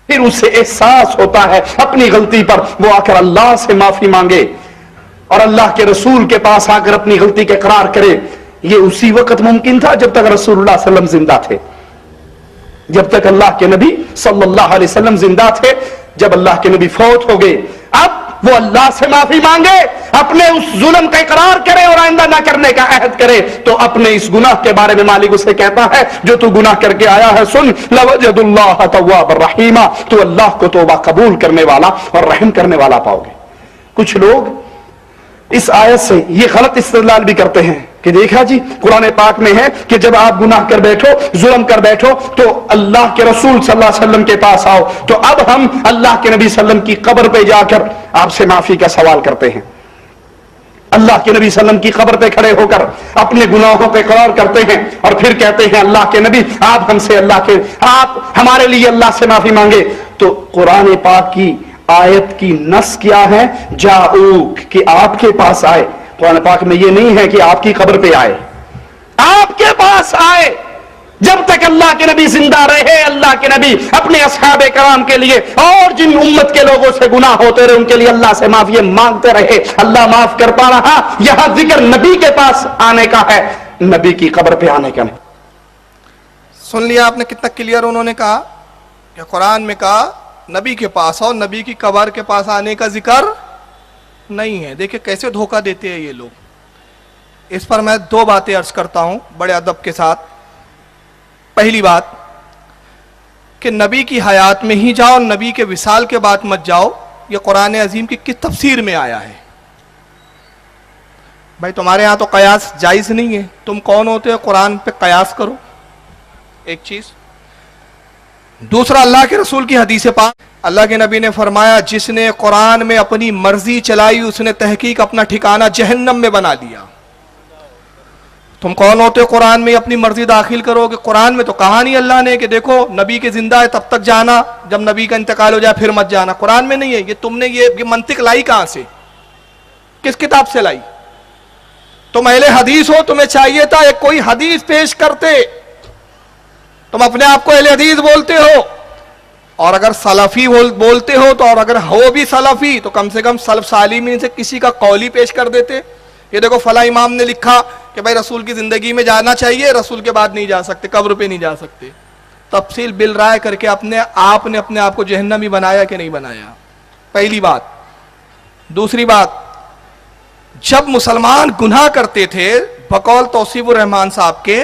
پھر اسے احساس ہوتا ہے اپنی غلطی پر، وہ آ کر اللہ سے معافی مانگے اور اللہ کے رسول کے پاس آ کر اپنی غلطی کا اقرار کرے۔ یہ اسی وقت ممکن تھا جب تک رسول اللہ صلی اللہ علیہ وسلم زندہ تھے، جب تک اللہ کے نبی صلی اللہ علیہ وسلم زندہ تھے۔ جب اللہ کے نبی فوت ہو گئے، اب وہ اللہ سے معافی مانگے، اپنے اس ظلم کا اقرار کرے اور آئندہ نہ کرنے کا عہد کرے، تو اپنے اس گناہ کے بارے میں مالک اسے کہتا ہے جو تو گناہ کر کے آیا ہے سن، لوجد اللہ توابا رحیما، تو اللہ کو توبہ قبول کرنے والا اور رحم کرنے والا پاؤ گے۔ کچھ لوگ اس آیت سے یہ غلط استدلال بھی کرتے ہیں کہ دیکھا جی قرآن پاک میں ہے کہ جب آپ گناہ کر بیٹھو، ظلم کر بیٹھو، تو اللہ کے رسول صلی اللہ علیہ وسلم کے پاس آؤ، تو اب ہم اللہ کے نبی صلی اللہ علیہ وسلم کی قبر پہ جا کر آپ سے معافی کا سوال کرتے ہیں۔ اللہ کے نبی صلی اللہ علیہ وسلم کی قبر پہ کھڑے ہو کر اپنے گناہوں پہ اقرار کرتے ہیں اور پھر کہتے ہیں اللہ کے نبی آپ ہم سے آپ ہمارے لیے اللہ سے معافی مانگے۔ تو قرآن پاک کی آیت کی نص کیا ہے؟ جاؤک، کہ آپ کے پاس آئے۔ قرآن پاک میں یہ نہیں ہے کہ آپ کی قبر پہ آئے، آپ کے پاس آئے۔ جب تک اللہ کے نبی زندہ رہے، اللہ کے نبی اپنے اصحاب کرام کے لیے اور جن امت کے لوگوں سے گناہ ہوتے رہے ان کے لیے اللہ سے معافی مانگتے رہے، اللہ معاف کرتا رہا۔ یہاں ذکر نبی کے پاس آنے کا ہے، نبی کی قبر پہ آنے کا نہیں۔ سن لیا آپ نے کتنا کلیئر انہوں نے کہا کہ قرآن میں کہا نبی کے پاس اور نبی کی قبر کے پاس آنے کا ذکر نہیں ہے۔ دیکھیں کیسے دھوکہ دیتے ہیں یہ لوگ۔ اس پر میں دو باتیں عرض کرتا ہوں بڑے ادب کے ساتھ۔ پہلی بات کہ نبی کی حیات میں ہی جاؤ، نبی کے وصال کے بعد مت جاؤ، یہ قرآن عظیم کی کس تفسیر میں آیا ہے؟ بھائی تمہارے ہاں تو قیاس جائز نہیں ہے، تم کون ہوتے ہو قرآن پہ قیاس کرو؟ ایک چیز۔ دوسرا، اللہ کے رسول کی حدیث پاک، اللہ کے نبی نے فرمایا جس نے قرآن میں اپنی مرضی چلائی اس نے تحقیق اپنا ٹھکانہ جہنم میں بنا دیا۔ تم کون ہوتے ہو قرآن میں اپنی مرضی داخل کرو گے؟ قرآن میں تو کہا نہیں اللہ نے کہ دیکھو نبی کے زندہ ہے تب تک جانا، جب نبی کا انتقال ہو جائے پھر مت جانا۔ قرآن میں نہیں ہے یہ۔ تم نے یہ منطق لائی کہاں سے؟ کس کتاب سے لائی؟ تم اہل حدیث ہو، تمہیں چاہیے تھا ایک کوئی حدیث پیش کرتے۔ تم اپنے آپ کو اہل حدیث بولتے ہو، اور اگر سلفی بولتے ہو تو، اور اگر ہو بھی سلفی تو کم سے کم سلف صالحین سے کسی کا قول ہی پیش کر دیتے۔ یہ دیکھو فلاں امام نے لکھا کہ بھائی رسول کی زندگی میں جانا چاہیے، رسول کے بعد نہیں جا سکتے، قبر پہ نہیں جا سکتے۔ تفصیل بالرائے کر کے آپ نے اپنے آپ کو جہنمی بنایا کہ نہیں بنایا؟ پہلی بات۔ دوسری بات، جب مسلمان گناہ کرتے تھے بقول توصیف الرحمان صاحب کے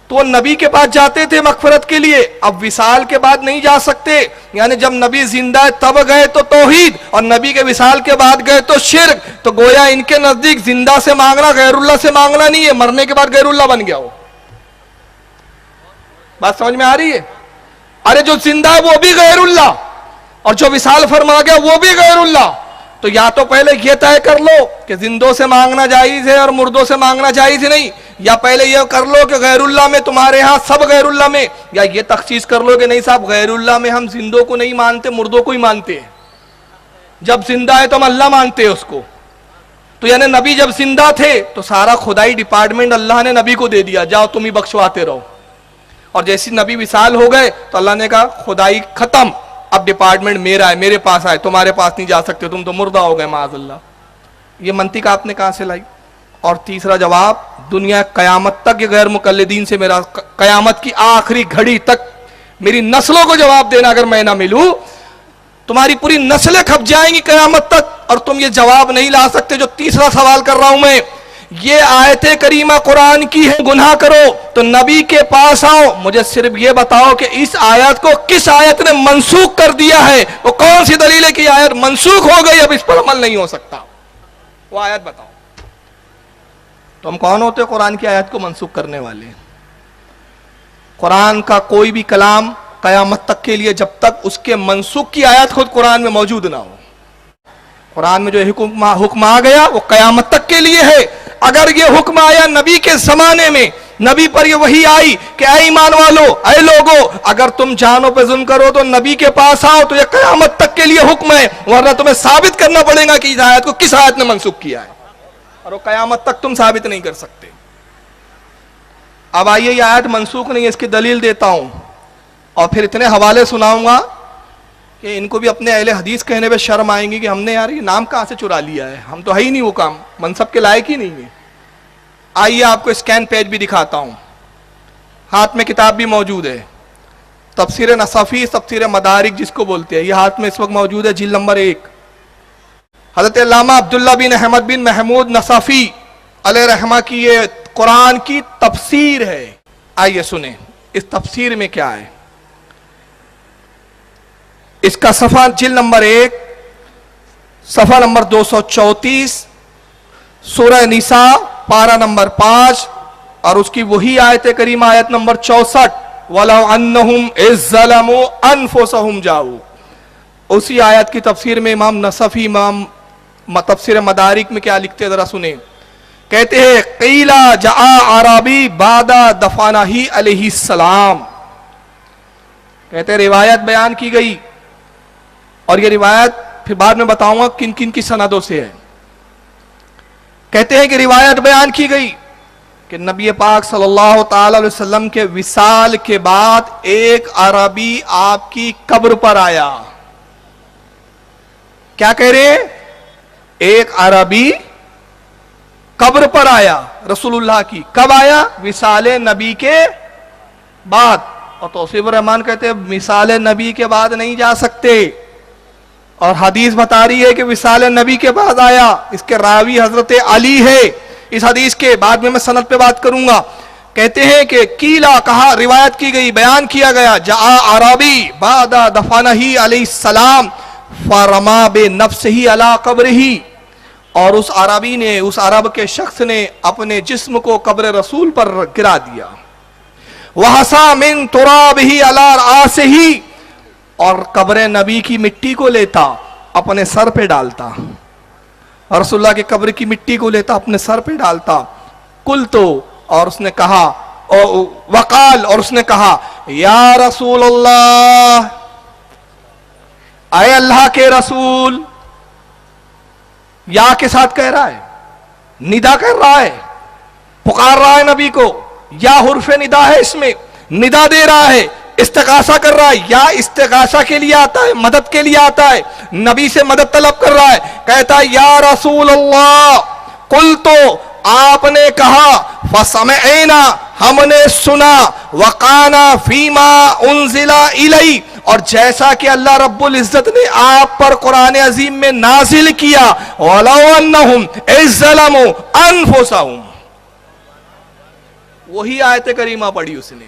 تو وہ نبی کے پاس جاتے تھے مغفرت کے لیے، اب وصال کے بعد نہیں جا سکتے۔ یعنی جب نبی زندہ ہے تب گئے تو توحید، اور نبی کے وصال کے بعد گئے تو شرک۔ تو گویا ان کے نزدیک زندہ سے مانگنا غیر اللہ سے مانگنا نہیں ہے، مرنے کے بعد غیر اللہ بن گیا ہو۔ بات سمجھ میں آ رہی ہے؟ ارے جو زندہ ہے وہ بھی غیر اللہ، اور جو وصال فرما گیا وہ بھی غیر اللہ۔ تو یا تو پہلے یہ طے کر لو کہ زندوں سے مانگنا جائز ہے اور مردوں سے مانگنا جائز نہیں، یا پہلے یہ کر لو کہ غیر اللہ میں تمہارے ہاں سب غیر اللہ میں، یا یہ تخصیص کر لو کہ نہیں صاحب غیر اللہ میں ہم زندوں کو نہیں مانتے، مردوں کو ہی مانتے ہیں۔ جب زندہ ہے تو ہم اللہ مانتے ہیں اس کو۔ تو یعنی نبی جب زندہ تھے تو سارا خدائی ڈپارٹمنٹ اللہ نے نبی کو دے دیا، جاؤ تم ہی بخشواتے رہو۔ اور جیسی نبی وصال ہو گئے تو اللہ نے کہا خدائی ختم، اب ڈپارٹمنٹ میرا ہے، میرے پاس آئے، تمہارے پاس نہیں جا سکتے، تم تو مردہ ہو گئے معاذ اللہ۔ یہ منطق آپ نے کہاں سے لائی؟ اور تیسرا جواب، دنیا قیامت تک یہ غیر مقلدین سے میرا، قیامت کی آخری گھڑی تک میری نسلوں کو جواب دینا، اگر میں نہ ملوں تمہاری پوری نسلیں کھپ جائیں گی قیامت تک، اور تم یہ جواب نہیں لا سکتے جو تیسرا سوال کر رہا ہوں میں۔ یہ آیت کریمہ قرآن کی ہے گناہ کرو تو نبی کے پاس آؤ، مجھے صرف یہ بتاؤ کہ اس آیت کو کس آیت نے منسوخ کر دیا ہے؟ وہ کون سی دلیل ہے کہ آیت منسوخ ہو گئی اب اس پر عمل نہیں ہو سکتا؟ وہ آیت بتاؤ۔ تم کون ہوتے ہو قرآن کی آیت کو منسوخ کرنے والے؟ قرآن کا کوئی بھی کلام قیامت تک کے لیے جب تک اس کے منسوخ کی آیت خود قرآن میں موجود نہ ہو، قرآن میں جو حکم آ گیا وہ قیامت تک کے لیے ہے۔ اگر یہ حکم آیا نبی کے زمانے میں، نبی پر یہ وحی آئی کہ اے ایمان والو، اے لوگو، اگر تم جانوں پہ ظلم کرو تو نبی کے پاس آؤ، تو یہ قیامت تک کے لیے حکم ہے، ورنہ تمہیں ثابت کرنا پڑے گا کہ اس آیت کو کس آیت نے منسوخ کیا ہے، اور وہ قیامت تک تم ثابت نہیں کر سکتے۔ اب آئیے یہ آیت منسوخ نہیں ہے، اس کی دلیل دیتا ہوں، اور پھر اتنے حوالے سناؤں گا کہ ان کو بھی اپنے اہل حدیث کہنے پہ شرم آئیں گی کہ ہم نے یار یہ نام کہاں سے چرا لیا ہے، ہم تو ہے ہی نہیں وہ کام، منصب کے لائق ہی نہیں ہے۔ آئیے آپ کو اسکین پیج بھی دکھاتا ہوں، ہاتھ میں کتاب بھی موجود ہے، تفسیر نصفی، تفسیر مدارک جس کو بولتے ہیں، یہ ہاتھ میں اس وقت موجود ہے، جلد نمبر 1۔ حضرت علامہ عبداللہ بن احمد بن محمود نصفی علیہ رحمہ کی یہ قرآن کی تفسیر ہے۔ آئیے سنیں اس تفسیر میں کیا ہے۔ اس کا صفحہ جلد نمبر 1، صفحہ نمبر 234، سورہ نساء پارہ نمبر 5، اور اس کی وہی آیت کریمہ آیت نمبر 64، وَلَوْ أَنَّهُمْ إِذْ ظَلَمُوا أَنفُسَهُمْ جَاءُوا۔ اسی آیت کی تفسیر میں امام نصفی امام تفسیر مدارک میں کیا لکھتے ذرا سنیں، کہتے ہیں قیل جاء عربی بعد دفنہ علیہ السلام، کہتے ہیں روایت بیان کی گئی، اور یہ روایت پھر بعد میں بتاؤں گا کن کن کی سندوں سے ہے۔ کہتے ہیں کہ روایت بیان کی گئی کہ نبی پاک صلی اللہ تعالی علیہ وسلم کے وصال کے بعد ایک عربی آپ کی قبر پر آیا۔ کیا کہہ رہے ہیں؟ ایک عربی قبر پر آیا رسول اللہ کی، کب آیا؟ وصال نبی کے بعد۔ اور توصیف الرحمان کہتے ہیں وصال نبی کے بعد نہیں جا سکتے، اور حدیث بتا رہی ہے کہ وصال نبی کے بعد آیا۔ اس کے راوی حضرت علی ہے اس حدیث کے، بعد میں سند پہ بات کروں گا۔ کہتے ہیں کہ کیلا کہا، روایت کی گئی، بیان کیا گیا، جاء عربی بعد دفنہ علیہ السلام فرما بنفسہ علی قبرہ، اور اس عربی نے، اس عرب کے شخص نے اپنے جسم کو قبر رسول پر گرا دیا۔ وحسا من ترابہ علی رأسہ، اور قبر نبی کی مٹی کو لیتا اپنے سر پہ ڈالتا، اور رسول اللہ کی قبر کی مٹی کو لیتا اپنے سر پہ ڈالتا۔ قلتو، اور اس نے کہا، وقال، اور اس نے کہا، یا رسول اللہ، اے اللہ کے رسول۔ یا کے ساتھ کہہ رہا ہے، ندا کر رہا ہے، پکار رہا ہے نبی کو، یا حرف ندا ہے، اس میں ندا دے رہا ہے، استغاثہ کر رہا ہے۔ یا استغاثہ کے لیے آتا ہے، مدد کے لیے آتا ہے، نبی سے مدد طلب کر رہا ہے، کہتا ہے یا رسول اللہ، قلتو، آپ نے کہا، فسمعنا، ہم نے سنا، وقانا فیما انزل الی، اور جیسا کہ اللہ رب العزت نے آپ پر قرآن عظیم میں نازل کیا، وَلَوْ أَنَّهُمْ إِذْ ظَلَمُوا أَنفُسَهُمْ، وہی آیت کریمہ پڑھی اس نے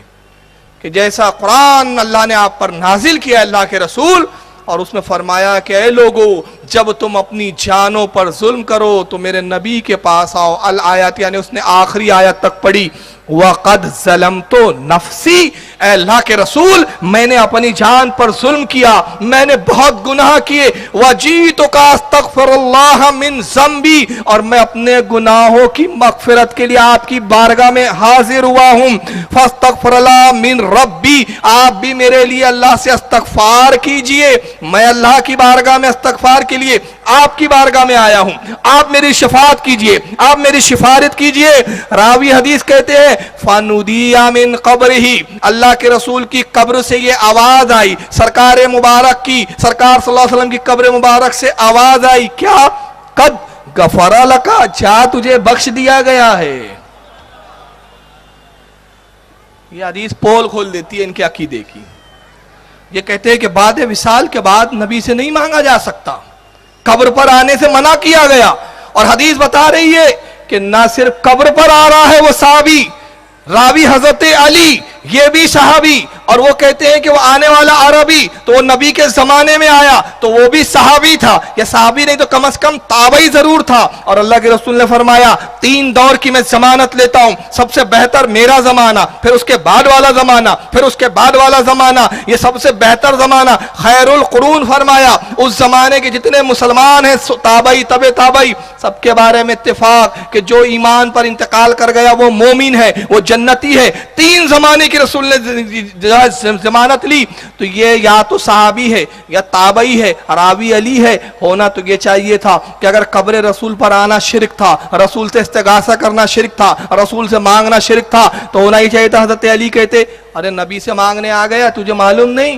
کہ جیسا قرآن اللہ نے آپ پر نازل کیا اللہ کے رسول، اور اس میں فرمایا کہ اے لوگو، جب تم اپنی جانوں پر ظلم کرو تو میرے نبی کے پاس آؤ۔ الآیات، یعنی اس نے آخری آیت تک پڑھی، وَقَدْ ظَلَمْتُ نَفْسِي، اے اللہ کے رسول میں نے اپنی جان پر ظلم کیا، میں نے بہت گناہ کیے، وَجِئْتُكَ أَسْتَغْفِرُ اللَّهَ مِنْ ذَنْبِي، اور میں اپنے گناہوں کی مغفرت کے لیے آپ کی بارگاہ میں حاضر ہوا ہوں، فَاسْتَغْفِرُ اللَّهَ مِنْ رَبِّي، آپ بھی میرے لیے اللہ سے استغفار کیجئے، میں اللہ کی بارگاہ میں استغفار کے لیے آپ کی بارگاہ میں آیا ہوں، آپ میری شفاعت کیجئے، آپ میری شفارت کیجئے۔ راوی حدیث کہتے ہیں فَنُودِیَ مِنْ قَبْرِهِ، اللہ کے رسول کی قبر سے یہ آواز آئی، سرکار مبارک کی، سرکار صلی اللہ علیہ وسلم کی قبر مبارک سے آواز آئی، کیا؟ قد غفر لک، جا تجھے بخش دیا گیا ہے۔ یہ حدیث پول کھول دیتی ہے ان کے عقیدے کی۔ یہ کہتے ہیں کہ بعد وصال کے بعد نبی سے نہیں مانگا جا سکتا، قبر پر آنے سے منع کیا گیا، اور حدیث بتا رہی ہے کہ نہ صرف قبر پر آ رہا ہے وہ صحابی، راوی حضرت علی یہ بھی صحابی، اور وہ کہتے ہیں کہ وہ آنے والا عربی تو وہ نبی کے زمانے میں آیا تو وہ بھی صحابی تھا، یا صحابی نہیں تو کم از کم تابعی ضرور تھا، اور اللہ کے رسول نے فرمایا 3 دور کی میں ضمانت لیتا ہوں، سب سے بہتر میرا زمانہ، پھر اس کے بعد والا زمانہ، پھر اس کے بعد والا زمانہ، یہ سب سے بہتر زمانہ خیر القرون فرمایا۔ اس زمانے کے جتنے مسلمان ہیں تابعی تبع تابعی، سب کے بارے میں اتفاق کہ جو ایمان پر انتقال کر گیا وہ مومن ہے، وہ جنتی ہے۔ 3 زمانے کی رسول نے ضمانت لی، تو یہ یا تو صحابی ہے یا تابعی ہے، راوی علی ہے، ہونا تو یہ چاہیے تھا کہ اگر قبر رسول پر آنا شرک تھا، رسول سے استغاثہ کرنا شرک تھا، رسول سے مانگنا شرک تھا، تو ہونا ہی چاہیے تھا حضرت علی کہتے ارے نبی سے مانگنے آ گیا، تجھے معلوم نہیں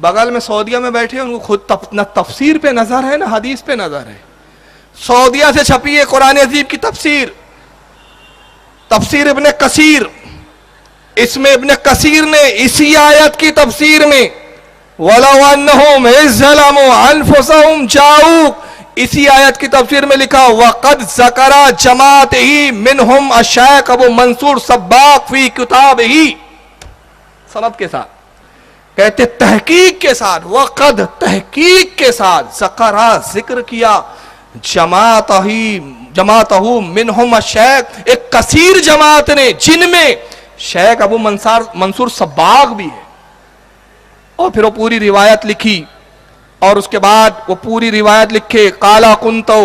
بغل میں سعودیہ میں بیٹھے ان کو خود نہ تفسیر پہ نظر ہے نہ حدیث پہ نظر ہے. سعودیہ سے چھپی ہے قرآن عظیم کی تفسیر, تفسیر ابن کثیر. اس میں ابن کثیر نے اسی آیت کی تفسیر میں وَلَوْ أَنَّهُمْ إِذْ ظَلَمُوا أَنفُسَهُمْ جَاءُوكَ, اسی آیت کی تفسیر میں لکھا وَقَدْ ذَكَرَ جَمَاعَتِهِ مِنْهُمْ الشیخ ابو منصور صباغ فی کتابہ, سند کے ساتھ کہتے تحقیق کے ساتھ, وقد تحقیق کے ساتھ, ذکرہ ذکر کیا, جماعتہ منہم الشیخ ایک کثیر جماعت نے جن میں شیخ ابو منصور صباغ بھی ہے. اور پھر وہ پوری روایت لکھی, اور اس کے بعد وہ پوری روایت لکھے قالا کنتو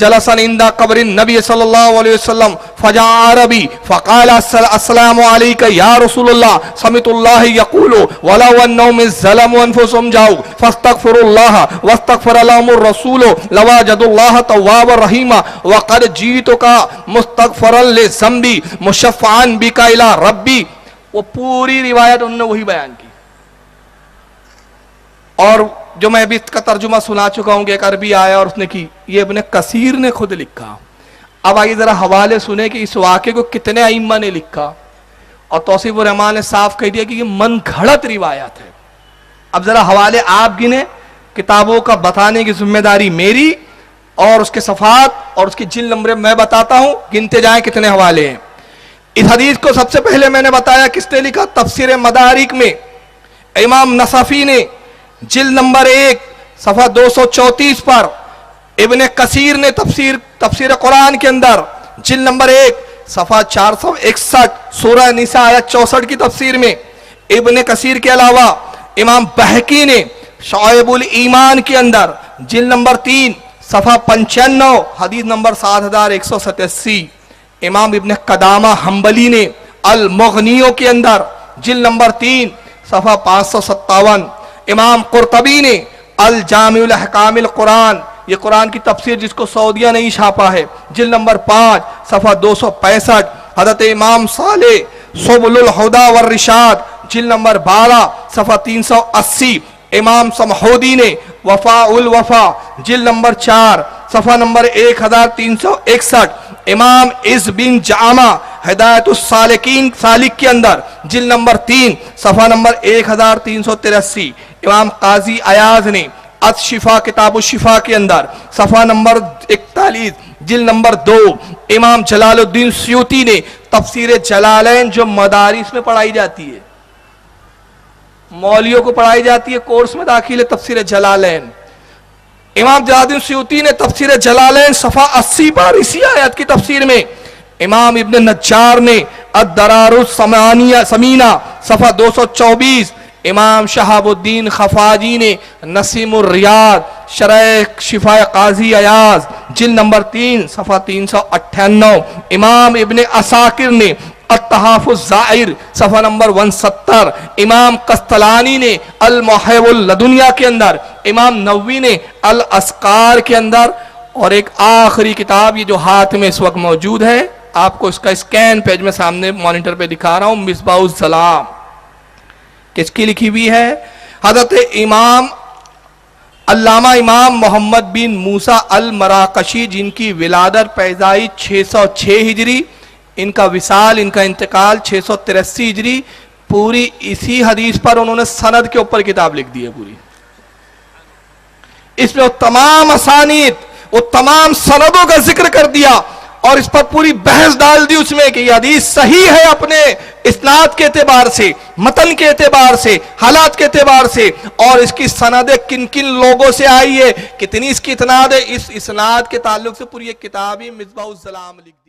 جلسن اندہ قبر النبی صلی اللہ علیہ وسلم فجاء عربی فقال السلام علیکہ یا رسول اللہ سمعت اللہ یقول ولو انہم الظلم انفسهم جاؤ فاستغفر اللہ واستغفر لهم الرسول لواجد اللہ تواب الرحیم وقد جیتک مستغفرا لذنبی مشفعا بک الی ربی. وہ پوری روایت انہوں نے وہی بیان کی, اور جو میں ابھی اس کا ترجمہ سنا چکا ہوں کہ ایک عربی آیا اور اس نے کی, یہ ابن کثیر نے خود لکھا. اب آئیے ذرا حوالے سنیں کہ اس واقعے کو کتنے ائمہ نے لکھا, اور توصیف الرحمان نے صاف کہہ دیا کہ یہ من گھڑت روایت ہے. اب ذرا حوالے آپ گنے, کتابوں کا بتانے کی ذمہ داری میری, اور اس کے صفحات اور اس کی جلد نمبر میں بتاتا ہوں, گنتے جائیں کتنے حوالے ہیں. اس حدیث کو سب سے پہلے میں نے بتایا کس نے لکھا, تفسیر مدارک میں امام نصفی نے جلد نمبر 1 صفحہ 234 پر, ابن کثیر نے تفسیر قرآن کے اندر جلد نمبر 1 صفحہ 461 سورہ نساء آیت 64 کی تفسیر میں, ابن کثیر کے علاوہ امام بہقی نے شعائب الایمان کے اندر جلد نمبر 3 صفحہ 95 حدیث نمبر 7187, امام ابن قدامہ حنبلی نے المغنیوں کے اندر جلد نمبر 3 صفحہ 557, امام قرطبی نے الجامع الاحکام القرآن, یہ قرآن کی تفسیر جس کو سعودیہ نہیں چھاپا ہے, جلد نمبر 5 صفحہ 265, حضرت امام صالح سبل الہدى والرشاد جلد نمبر 12 صفحہ 380, امام سمحودی نے وفاء الوفا جلد نمبر 4 صفحہ نمبر 1361, امام عز بن جامع ہدایت السالکین سالک کے اندر جلد نمبر 3 صفحہ نمبر 1383, امام قاضی ایاز نے الشفا کتاب الشفا کے اندر صفحہ نمبر 41 جلد نمبر 2, امام جلال الدین سیوطی نے تفسیر جلالین جو مدارس میں پڑھائی جاتی ہے, مولیوں کو پڑھائی جاتی ہے, کورس میں داخل ہے تفسیر جلالین, امام جلال الدین سیوطی نے تفسیر جلالین صفحہ 80 پر اسی آیت کی تفسیر میں, امام ابن نجار نے الدرار السمینہ صفحہ 224, امام شہاب الدین خفاجی نے نسیم الریاض شرح شفا قاضی ایاز جلد نمبر 3 صفحہ 398, امام ابن عساکر نے التحاف الزائر صفحہ نمبر 170, امام قسطلانی نے المحیب اللدنیا کے اندر, امام نووی نے الاذکار کے اندر, اور ایک آخری کتاب یہ جو ہاتھ میں اس وقت موجود ہے, آپ کو اس کا اسکین پیج میں سامنے مانیٹر پہ دکھا رہا ہوں, مصباح الظلام, کس کی لکھی ہوئی ہے, حضرت امام علامہ امام محمد بن موسیٰ المراقشی جن کی ولادت پیدائش 606 ہجری, ان کا وصال ان کا انتقال 683 ہجری, پوری اسی حدیث پر انہوں نے سند کے اوپر کتاب لکھ دی ہے پوری. اس میں وہ تمام اسانید وہ تمام سندوں کا ذکر کر دیا, اور اس پر پوری بحث ڈال دی اس میں کہ یہ حدیث صحیح ہے اپنے اسناد کے اعتبار سے, متن کے اعتبار سے, حالات کے اعتبار سے, اور اس کی سندیں کن کن لوگوں سے آئی ہے, کتنی اس کی اسناد ہے, اس اسناد کے تعلق سے پوری ایک کتاب ہی مصباح الظلام لکھ دی.